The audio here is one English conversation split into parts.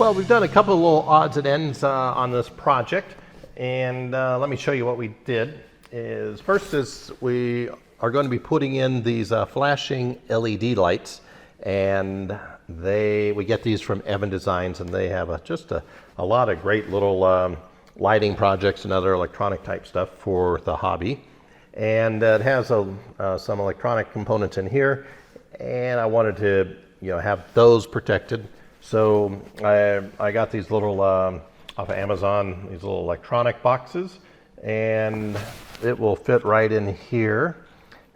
Well, we've done a couple of little odds and ends on this project, and let me show you what we did. First is we are going to be putting in these flashing LED lights, and we get these from Evan Designs, and they have just a lot of great little lighting projects and other electronic type stuff for the hobby. And it has some electronic components in here, and I wanted to have those protected. So I got these little off of Amazon, these little electronic boxes, and it will fit right in here,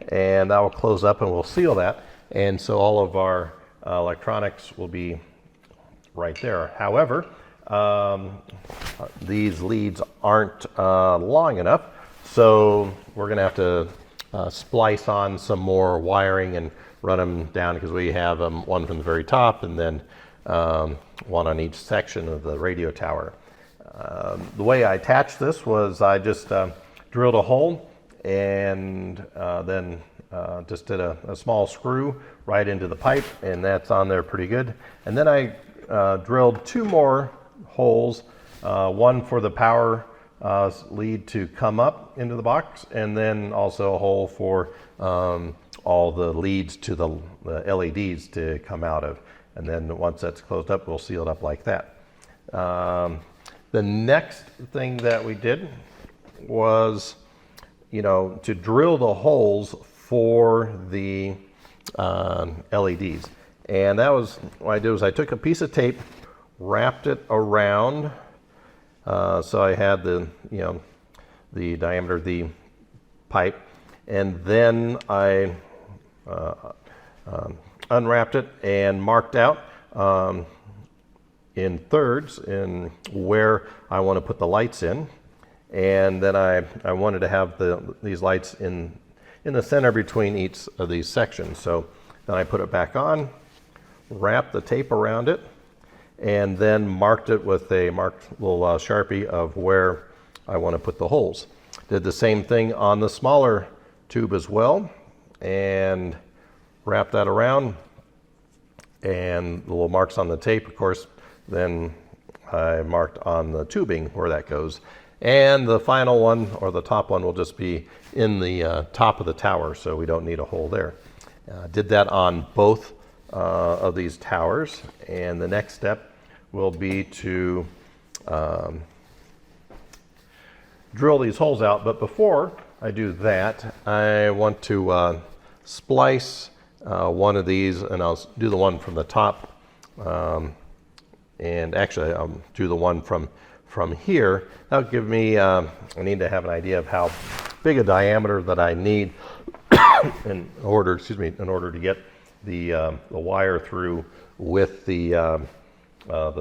and that will close up and we'll seal that, and so all of our electronics will be right there. However, these leads aren't long enough, so we're going to have to splice on some more wiring and run them down, because we have one from the very top and then one on each section of the radio tower. The way I attached this was I just drilled a hole and then just did a small screw right into the pipe, and that's on there pretty good. And then I drilled two more holes, one for the power lead to come up into the box, and then also a hole for all the leads to the LEDs to come out of. And then once that's closed up, we'll seal it up like that. The next thing that we did was, to drill the holes for the LEDs. And that was what I did. Was I took a piece of tape, wrapped it around, so I had the diameter of the pipe, and then I unwrapped it and marked out in thirds in where I want to put the lights in. And then I wanted to have these lights in the center between each of these sections. So then I put it back on, wrapped the tape around it, and then marked it with a little Sharpie of where I want to put the holes. Did the same thing on the smaller tube as well, and wrap that around, and the little marks on the tape, of course, then I marked on the tubing where that goes. And the final one, or the top one, will just be in the top of the tower, so we don't need a hole there. Did that on both of these towers, and the next step will be to drill these holes out. But before I do that, I want to splice one of these, and I'll do the one from the top, and actually I'll do the one from here. That'll give me, I need to have an idea of how big a diameter that I need in order to get the wire through with the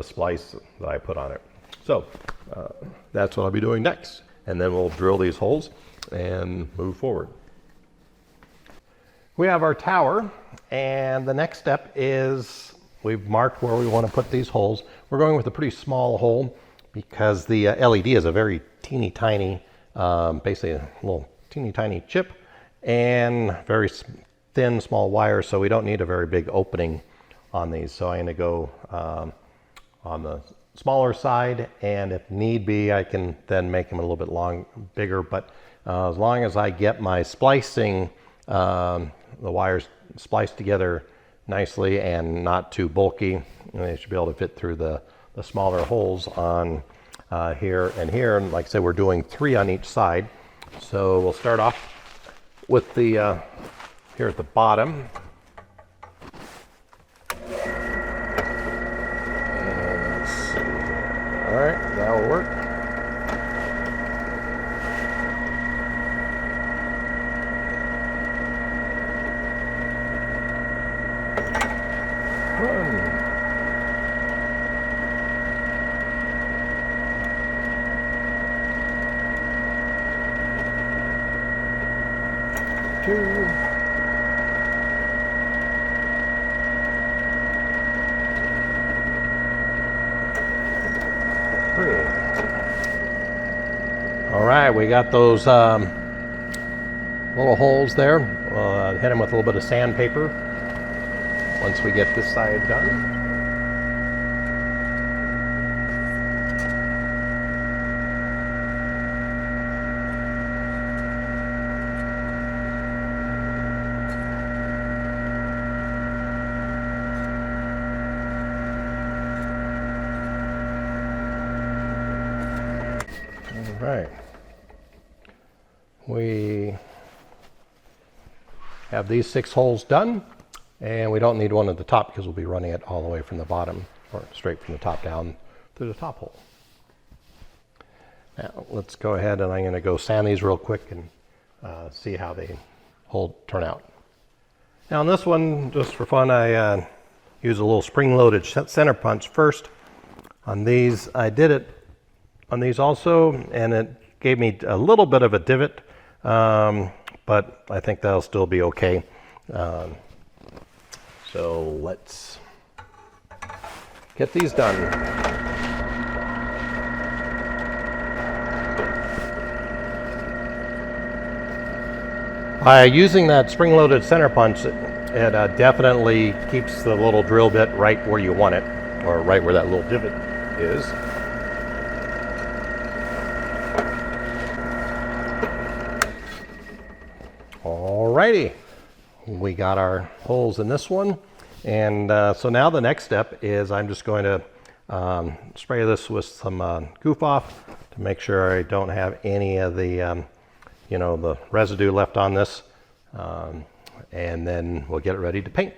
splice that I put on it. So that's what I'll be doing next, and then we'll drill these holes and move forward. We have our tower, and the next step is we've marked where we want to put these holes. We're going with a pretty small hole because the LED is a very teeny tiny, basically a little teeny tiny chip, and very thin small wire, so we don't need a very big opening on these. So I'm going to go on the smaller side, and if need be, I can then make them a little bit bigger. But as long as I get my splicing, the wires spliced together nicely and not too bulky, they should be able to fit through the smaller holes on here and here. And like I said, we're doing 3 on each side. So we'll start off with the here at the bottom. Let's see. All right, that will work. All right, we got those little holes there. We'll hit them with a little bit of sandpaper once we get this side done. right. We have these 6 holes done, and we don't need one at the top because we'll be running it all the way from the bottom, or straight from the top down through the top hole. Now let's go ahead, and I'm going to go sand these real quick and see how they turn out. Now on this one, just for fun, I use a little spring-loaded center punch first. On these, I did it on these also, and it gave me a little bit of a divot, but I think that'll still be okay. So let's get these done. By using that spring-loaded center punch, it definitely keeps the little drill bit right where you want it, or right where that little divot is. Alrighty, we got our holes in this one, and so now the next step is I'm just going to spray this with some goof off to make sure I don't have any of the the residue left on this, and then we'll get it ready to paint.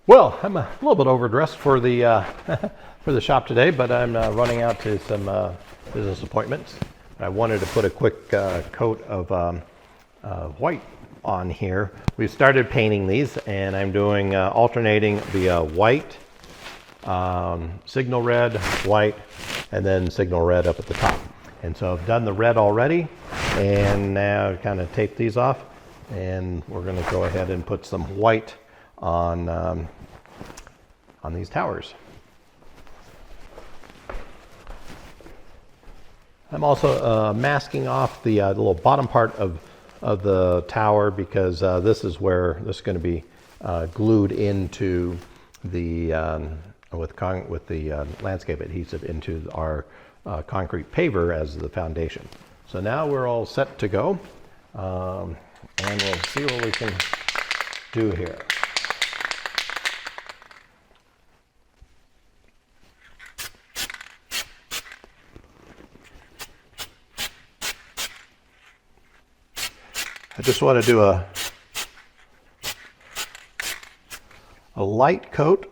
Well, I'm a little bit overdressed for the for the shop today, but I'm running out to some business appointments. I wanted to put a quick coat of white on here. We've started painting these, and I'm doing alternating the white, signal red, white, and then signal red up at the top. And so I've done the red already, and now kind of tape these off, and we're going to go ahead and put some white on these towers. I'm also masking off the little bottom part of the tower, because this is where this is going to be glued into the with the landscape adhesive into our concrete paver as the foundation. So now we're all set to go, and we'll see what we can do here. I just want to do a light coat,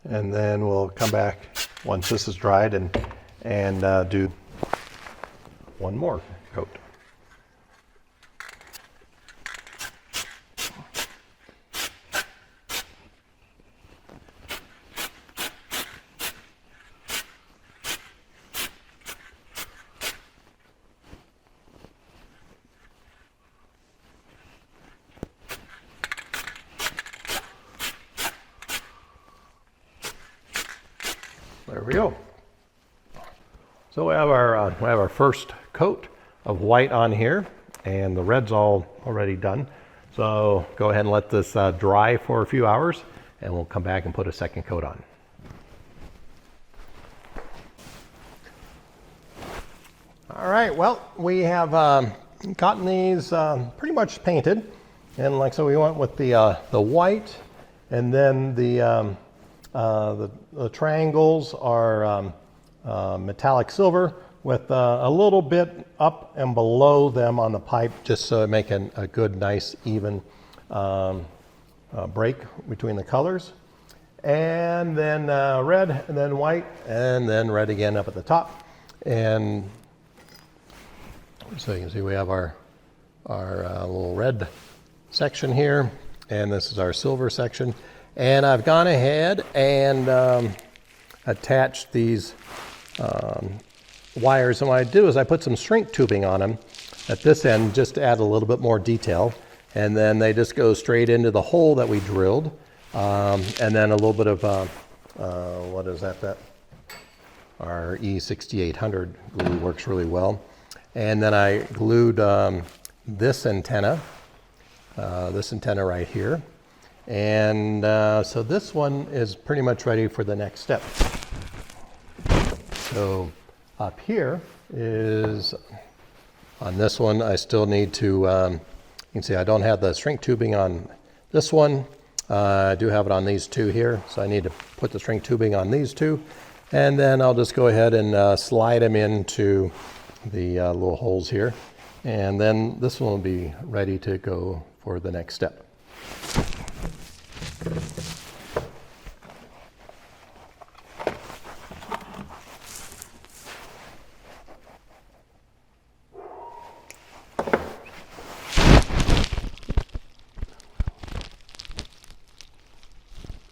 and then we'll come back once this is dried and do one more coat. There we go. So we have our first coat of white on here, and the red's already done. So go ahead and let this dry for a few hours, and we'll come back and put a second coat on. All right, well, we have gotten these pretty much painted, and like so we went with the white, and then the triangles are metallic silver with a little bit up and below them on the pipe, just so it make a good, nice, even break between the colors. And then red, and then white, and then red again up at the top. And so you can see we have our little red section here, and this is our silver section. And I've gone ahead and attached these wires, and what I do is I put some shrink tubing on them at this end just to add a little bit more detail, and then they just go straight into the hole that we drilled, and then a little bit of what is that our E6800 glue works really well. And then I glued this antenna right here. And so this one is pretty much ready for the next step. So up here is, on this one, I still need to, you can see I don't have the shrink tubing on this one, I do have it on these two here, so I need to put the string tubing on these two. And then I'll just go ahead and slide them into the little holes here. And then this one will be ready to go for the next step.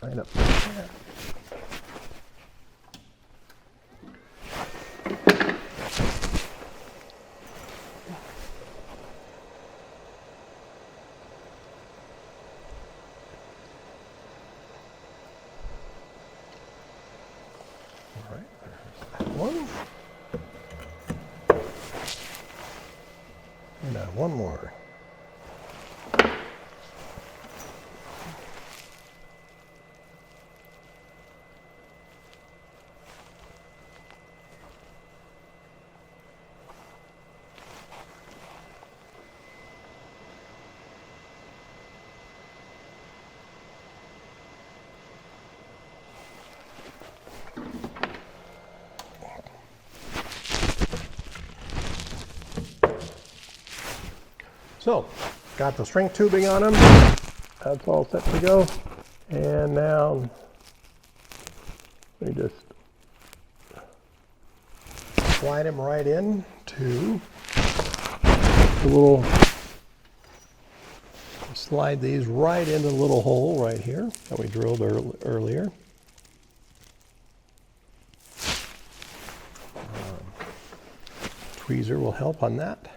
Right up there. All right, there's that one. And one more. So, got the string tubing on them. That's all set to go. And now we just slide them right in to the little, slide these right into the little hole right here that we drilled earlier. Tweezer will help on that.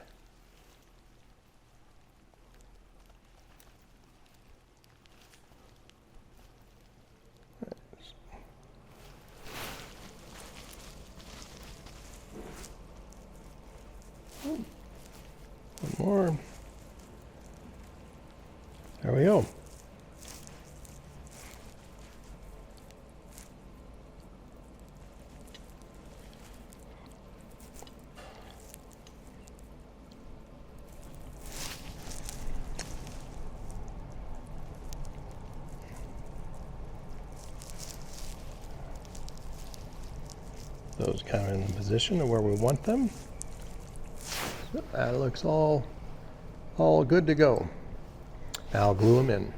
One more. There we go. Those kind of in the position of where we want them. So that looks all good to go. Now I'll glue them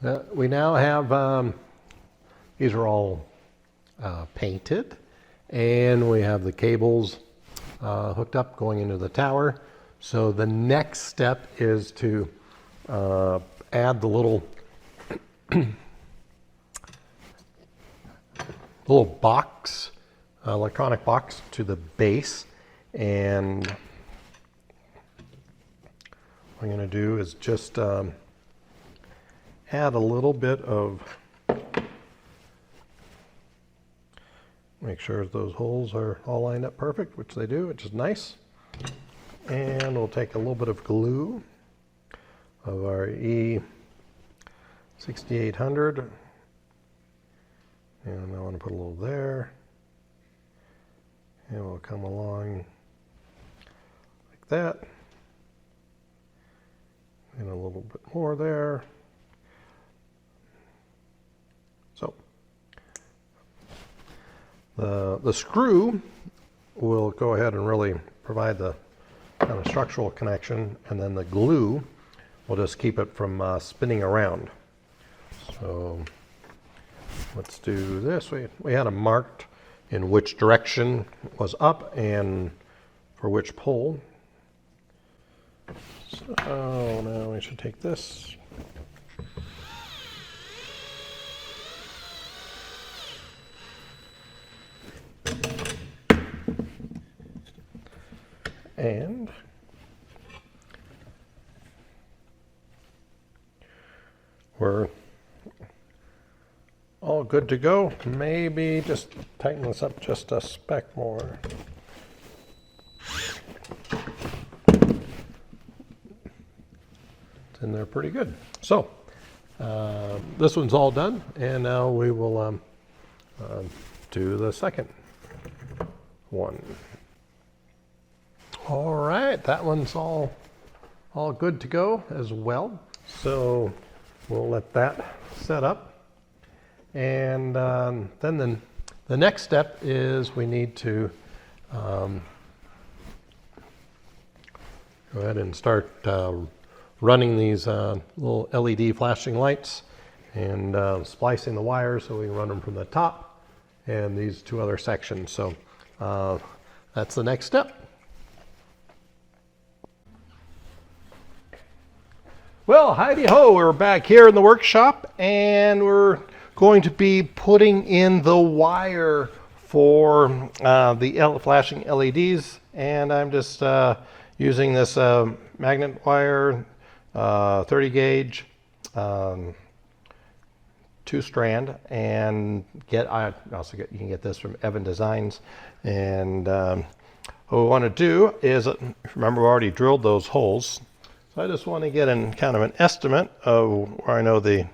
in. We now have, these are all painted, and we have the cables hooked up going into the tower. So the next step is to add the little box, electronic box, to the base. And what I'm going to do is just add a little bit of, make sure those holes are all lined up perfect, which they do, which is nice. And we'll take a little bit of glue of our E6800. And I want to put a little there. And we'll come along like that. And a little bit more there. So the screw will go ahead and really provide the kind of structural connection, and then the glue will just keep it from spinning around. So let's do this. We had them marked in which direction was up and for which pole. So now we should take this. And we're all good to go. Maybe just tighten this up just a speck more. It's in there pretty good. So this one's all done, and now we will do the second one. All right, that one's all good to go as well. So we'll let that set up. And then the next step is we need to go ahead and start running these little LED flashing lights and splicing the wires so we can run them from the top and these two other sections. So that's the next step. Well, heidi ho, we're back here in the workshop and we're going to be putting in the wire for the flashing LEDs, and I'm just using this magnet wire, 30 gauge, 2-strand, and you can get this from Evan Designs. And what we want to do is, remember we already drilled those holes, so I just want to get kind of an estimate of where I know the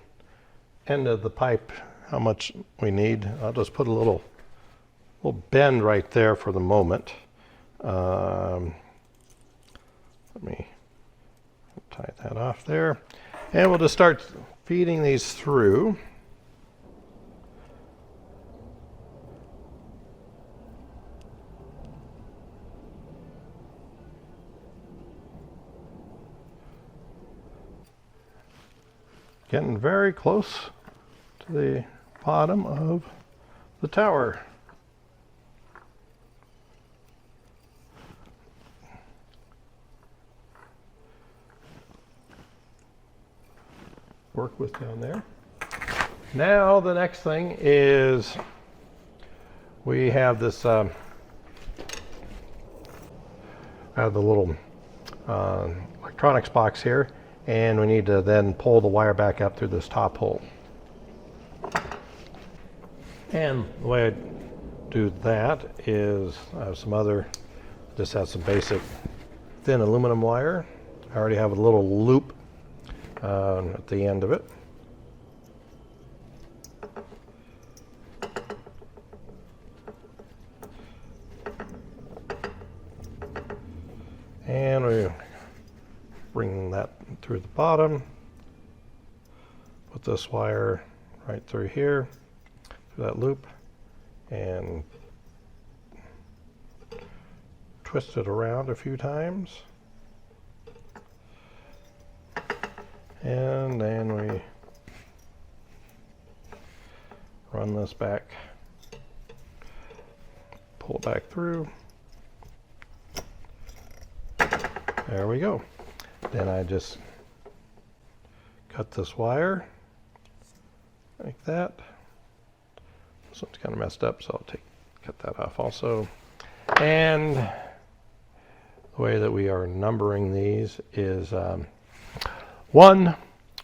end of the pipe, how much we need. I'll just put a little bend right there for the moment. Let me tie that off there, and we'll just start feeding these through. Getting very close to the bottom of the tower. Work with down there. Now the next thing is we have this have the little electronics box here, and we need to then pull the wire back up through this top hole. And the way I do that is I have just have some basic thin aluminum wire. I already have a little loop at the end of it. And we bring that through the bottom, put this wire right through here, through that loop, and twist it around a few times. And then we run this back, pull it back through. There we go. Then I just cut this wire like that. This one's kind of messed up, so I'll cut that off also. And the way that we are numbering these is 1,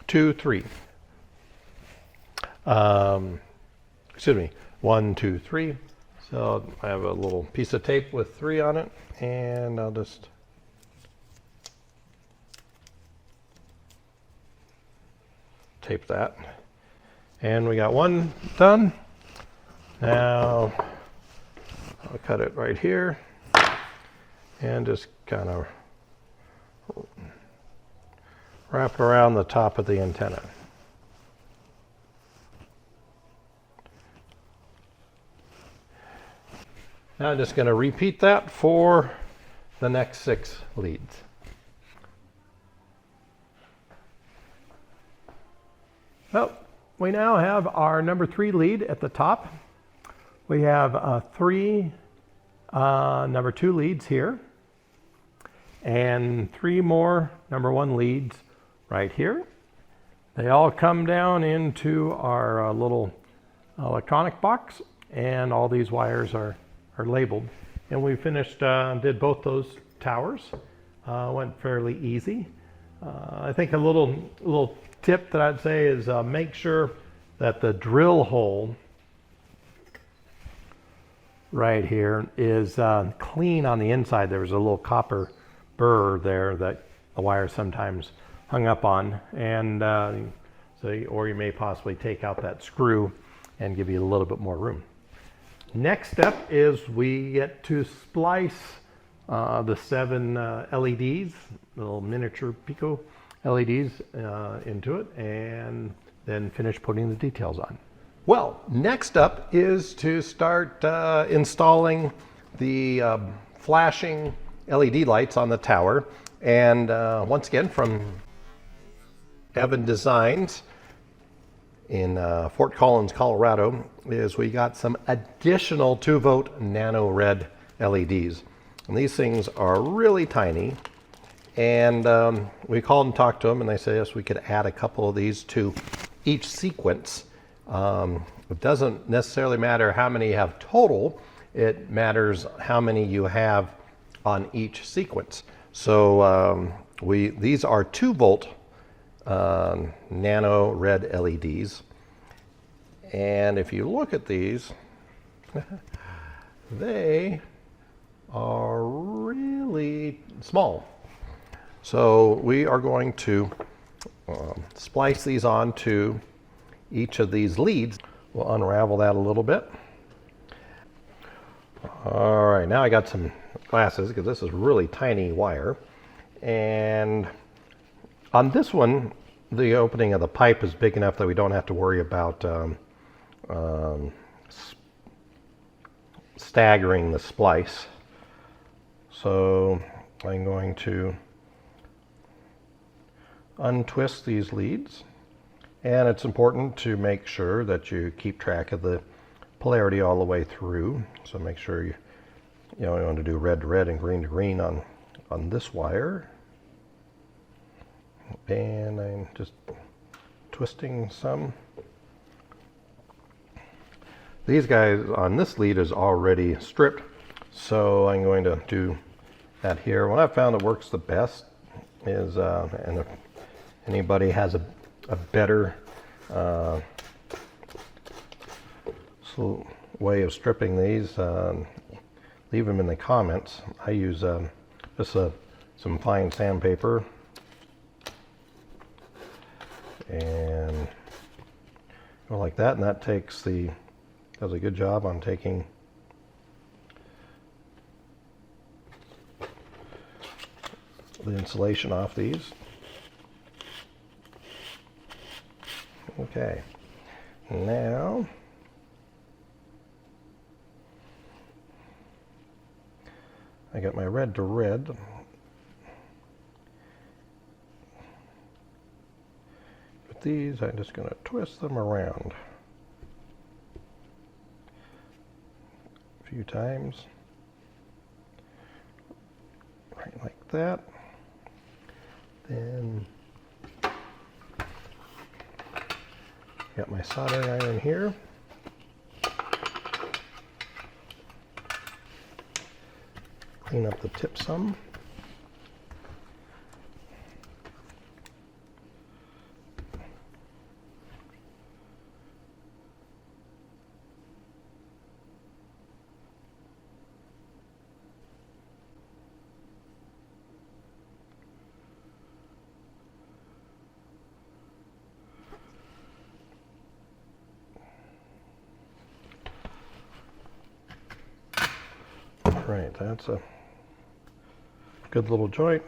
2, 3. Excuse me, 1, 2, 3. So I have a little piece of tape with 3 on it, and I'll just tape that. And we got 1 done. Now I'll cut it right here and just kind of wrap around the top of the antenna. Now I'm just going to repeat that for the next 6 leads. Well, we now have our number 3 lead at the top. We have 3 number 2 leads here, and 3 more number 1 leads right here. They all come down into our little electronic box, and all these wires are labeled. And we finished, did both those towers. Went fairly easy. I think a little tip that I'd say is make sure that the drill hole right here is clean on the inside. There was a little copper burr there that the wire sometimes hung up on, and or you may possibly take out that screw and give you a little bit more room. Next step is we get to splice the 7 LEDs, little miniature pico LEDs into it and then finish putting the details on. Well, next up is to start installing the flashing LED lights on the tower. And once again, from Evan Designs in Fort Collins, Colorado, is we got some additional 2-volt nano red LEDs. And these things are really tiny. And we called and talked to them, and they said yes, we could add a couple of these to each sequence. It doesn't necessarily matter how many you have total, it matters how many you have on each sequence. So these are 2-volt nano red LEDs. And if you look at these, they are really small. So we are going to splice these onto each of these leads. We'll unravel that a little bit. All right, now I got some glasses because this is really tiny wire. And on this one, the opening of the pipe is big enough that we don't have to worry about staggering the splice. So I'm going to untwist these leads, and it's important to make sure that you keep track of the polarity all the way through. So make sure you want to do red to red and green to green on this wire. And I'm just twisting some. These guys on this lead is already stripped, so I'm going to do that here. What I've found that works the best is, and if anybody has a better way of stripping these, leave them in the comments. I use just some fine sandpaper and go like that, and that does a good job on taking the insulation off these. Okay, now I got my red to red. With these, I'm just going to twist them around a few times, right like that. Then got my soldering iron here. Clean up the tip some. Right, that's a good little joint.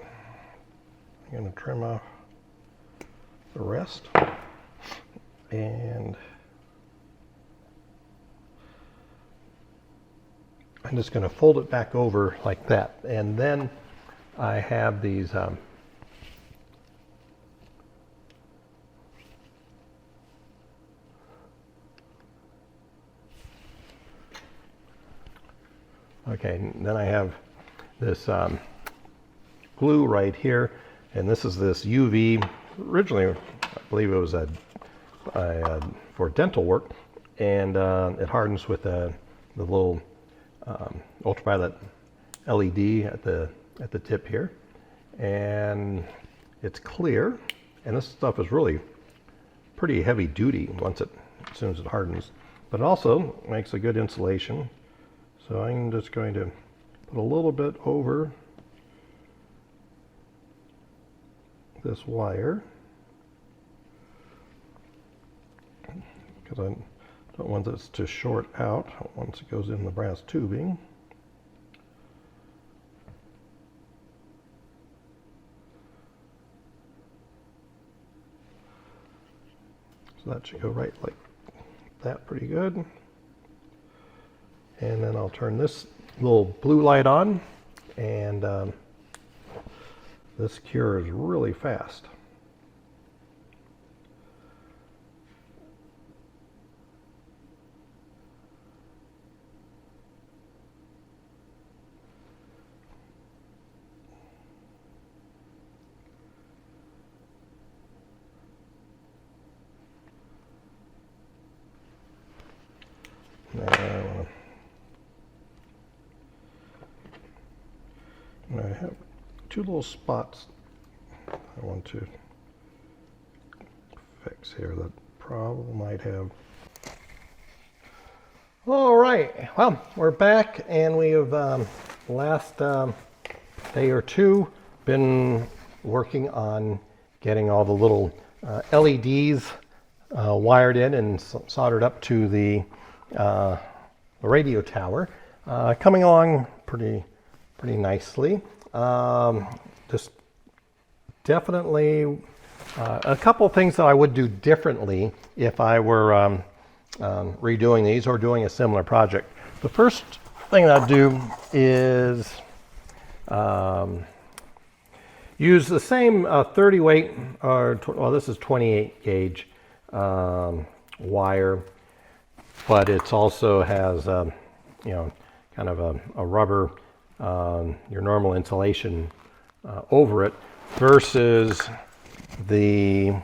I'm going to trim off the rest, and I'm just going to fold it back over like that. And then I have these okay, then I have this glue right here, and this is this UV. Originally, I believe it was for dental work, and it hardens with the little ultraviolet LED at the tip here, and it's clear. And this stuff is really pretty heavy duty as soon as it hardens, but it also makes a good insulation. So I'm just going to put a little bit over this wire, because I don't want this to short out once it goes in the brass tubing. So that should go right like that pretty good. And then I'll turn this little blue light on, and this cures really fast. I have two little spots I want to fix here that probably might have. All right, well, we're back, and we have last day or two been working on getting all the little LEDs wired in and soldered up to the radio tower. Coming along pretty nicely. Just definitely a couple of things that I would do differently if I were redoing these or doing a similar project. The first thing that I'd do is use the same 30 weight, or well, this is 28 gauge wire, but it also has you know, kind of a rubber, your normal insulation over it, versus the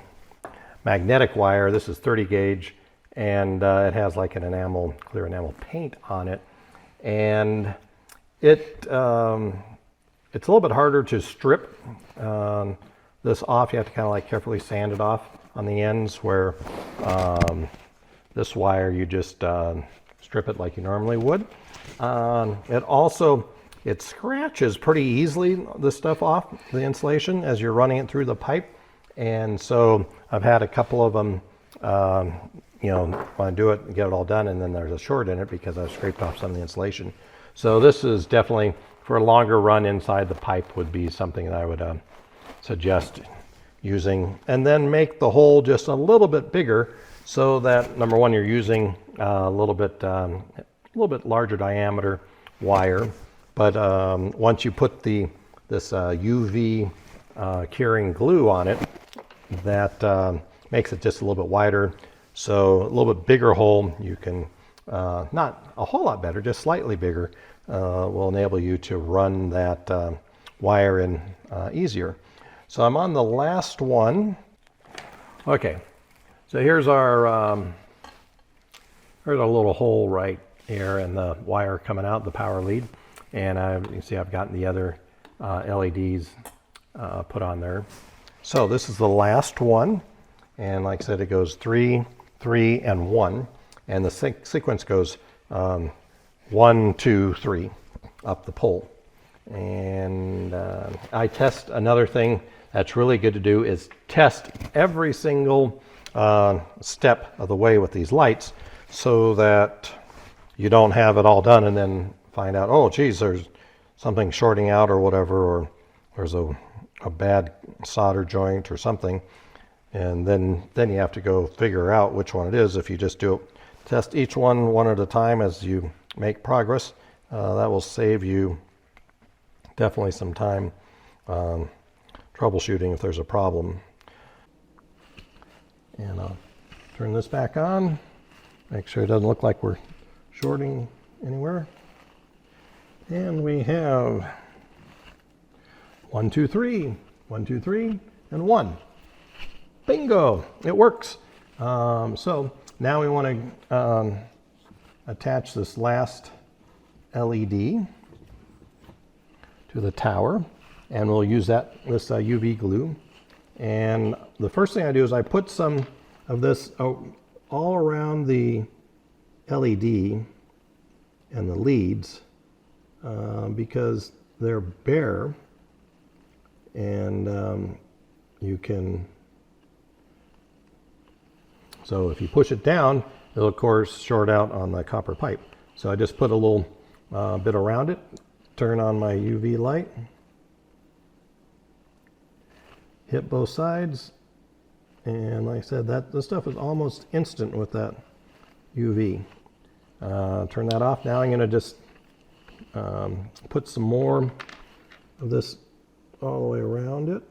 magnetic wire. This is 30 gauge, and it has like an enamel, clear enamel paint on it, and it's a little bit harder to strip this off. You have to kind of like carefully sand it off on the ends, where this wire you just strip it like you normally would. It scratches pretty easily, this stuff off the insulation as you're running it through the pipe, and so I've had a couple of them you know, want to do it and get it all done, and then there's a short in it because I've scraped off some of the insulation. So this is definitely, for a longer run inside the pipe, would be something that I would suggest using, and then make the hole just a little bit bigger, so that number one, you're using a little bit larger diameter wire, but once you put this UV curing glue on it, that makes it just a little bit wider. So a little bit bigger hole, you can, not a whole lot better, just slightly bigger, will enable you to run that wire in easier. So I'm on the last one. Okay, so here's our little hole right here, and the wire coming out, the power lead. And you can see I've gotten the other LEDs put on there. So this is the last one, and like I said, it goes 3, 3, and 1, and the sequence goes 1, 2, 3 up the pole. And I test, another thing that's really good to do is test every single step of the way with these lights, so that you don't have it all done and then find out, oh geez, there's something shorting out or whatever, or there's a bad solder joint or something, and then you have to go figure out which one it is. If you just test each one at a time as you make progress, that will save you definitely some time troubleshooting if there's a problem. And I'll turn this back on, make sure it doesn't look like we're shorting anywhere. And we have 1, 2, 3, 1, 2, 3, and 1. Bingo! It works. So now we want to attach this last LED to the tower, and we'll use this UV glue. And the first thing I do is I put some of this all around the LED and the leads, because they're bare, and you can, so if you push it down, it'll of course short out on the copper pipe. So I just put a little bit around it, turn on my UV light, hit both sides, And like I said, this stuff is almost instant with that UV. Turn that off. Now I'm going to just put some more of this all the way around it.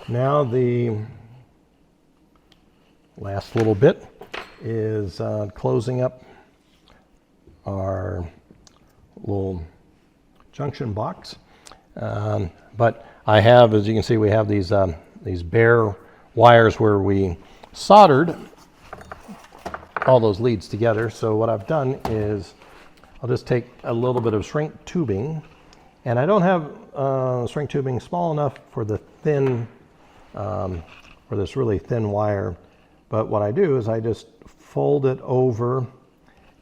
Now the last little bit is closing up our little junction box. But I have, as you can see, we have these bare wires where we soldered all those leads together. So what I've done is I'll just take a little bit of shrink tubing, and I don't have shrink tubing small enough for the thin, for this really thin wire. But what I do is I just fold it over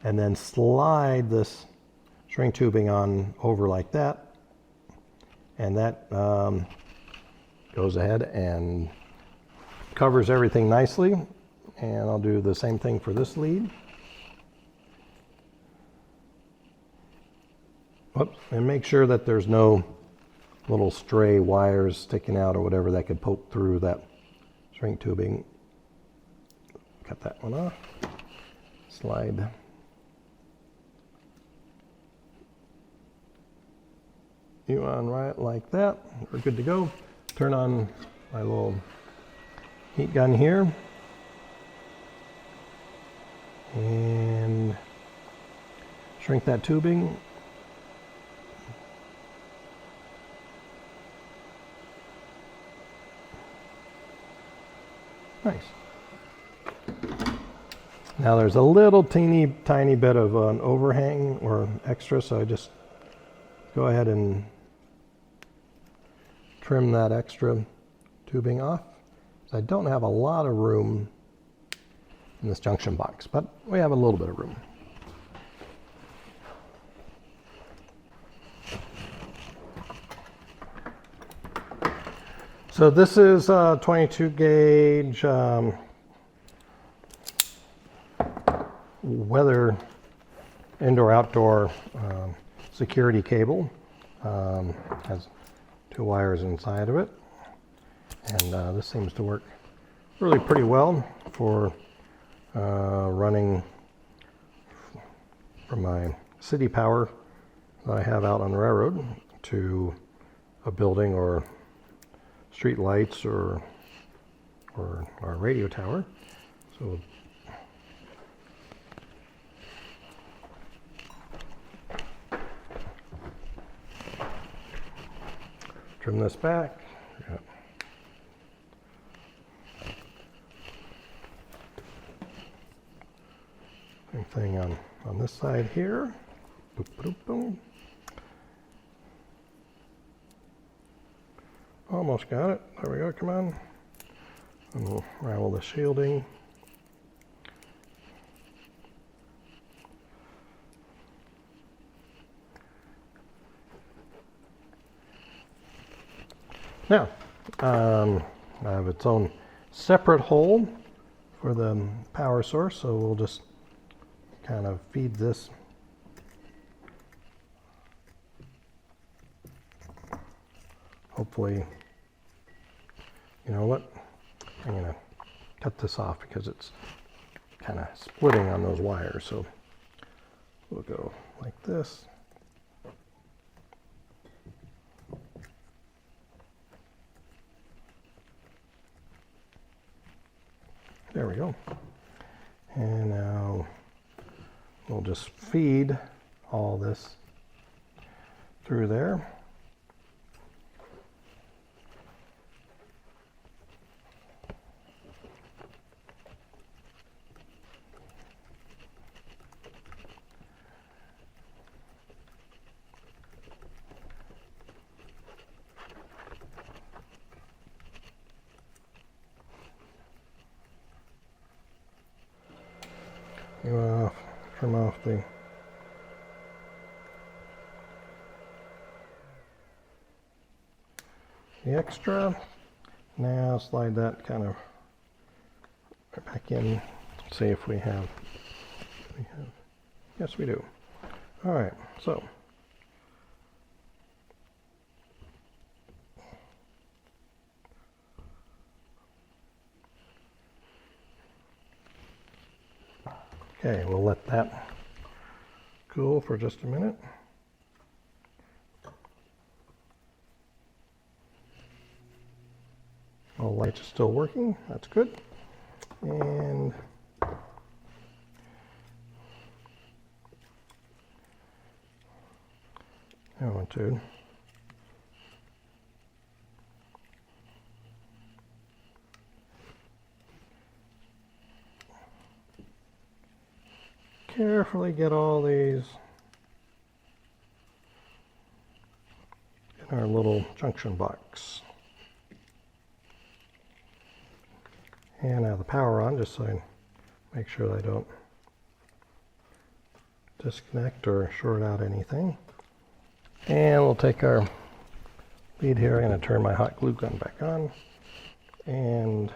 and then slide this shrink tubing on over like that, and that goes ahead and covers everything nicely. And I'll do the same thing for this lead. Whoops, and make sure that there's no little stray wires sticking out or whatever that could poke through that shrink tubing. Cut that one off. Slide you on right like that. We're good to go. Turn on my little heat gun here and shrink that tubing. Nice. Now there's a little teeny tiny bit of an overhang or extra, so I just go ahead and trim that extra tubing off. I don't have a lot of room in this junction box, but we have a little bit of room. So this is a 22 gauge weather indoor-outdoor security cable. Has 2 wires inside of it, and this seems to work really pretty well for running from my city power that I have out on the railroad to a building or street lights or our radio tower. So trim this back. Yep. Same thing on this side here. Boop, boop, boom. Almost got it. There we go. Come on. And we'll unravel the shielding. Now, I have its own separate hole for the power source, so we'll just kind of feed this hopefully. You know what? I'm going to cut this off because it's kind of splitting on those wires. So we'll go like this. There we go. And now we'll just feed all this through there. Trim off the extra. Now slide that kind of back in. See if we have. Yes, we do. All right. So Okay, we'll let that cool for just a minute. All the lights are still working, that's good. And I want to carefully get all these in our little junction box. And I have the power on just so I make sure I don't disconnect or short out anything. And we'll take our lead here. I'm going to turn my hot glue gun back on. And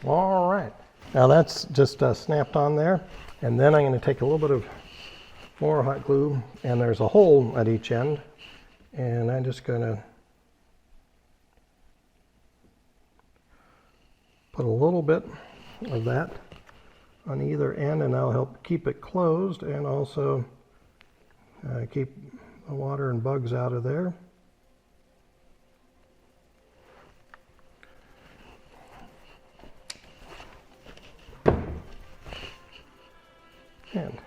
all right, now that's just snapped on there, and then I'm going to take a little bit of more hot glue, and there's a hole at each end, and I'm just going to put a little bit of that on either end, and that'll help keep it closed and also keep the water and bugs out of there. And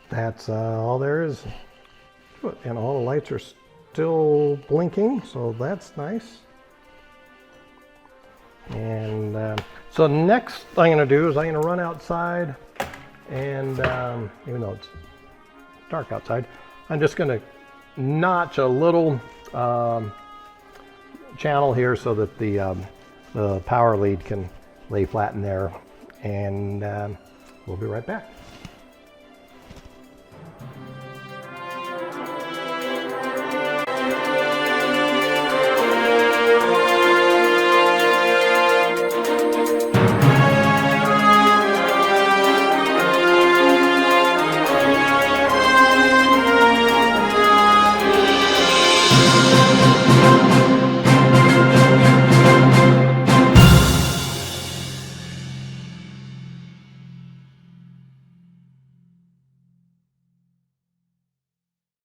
that's all there is to it. And all the lights are still blinking, so that's nice. And so next I'm going to do is I'm going to run outside, and even though it's dark outside, I'm just going to notch a little channel here so that the power lead can lay flat in there, and we'll be right back.